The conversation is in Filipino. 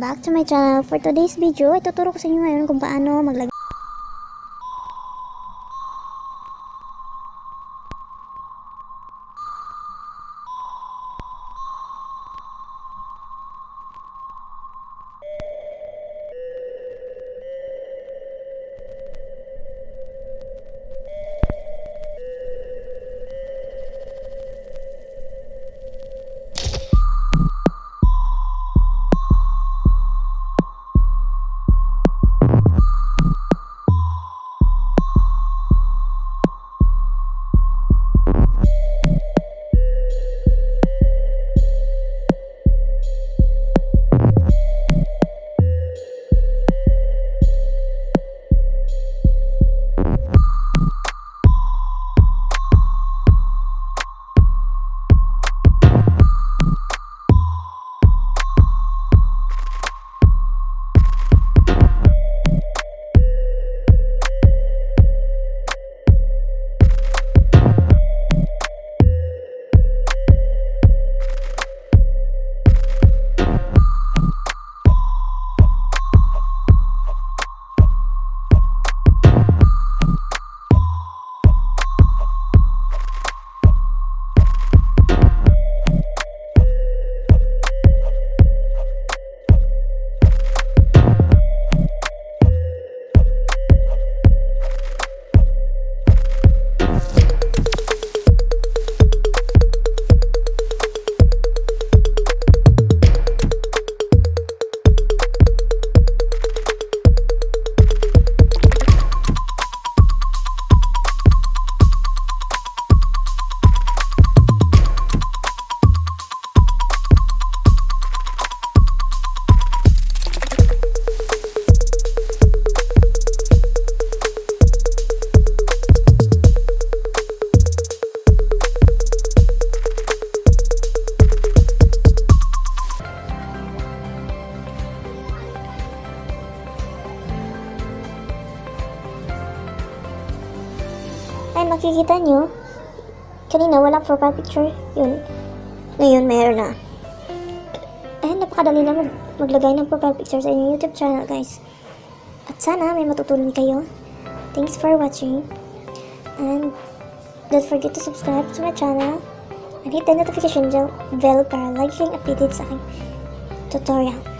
back to my channel. For today's video, ituturo ko sa inyo ngayon kung paano maglagay Ay, makikita nyo, kanina walang profile picture, yun. Ngayon, meron na. Ay, napakadali na maglagay ng profile picture sa inyong YouTube channel, guys. At sana may matutunan kayo. Thanks for watching. And don't forget to subscribe to my channel and hit the notification bell para lagi kayong updated sa aking tutorial.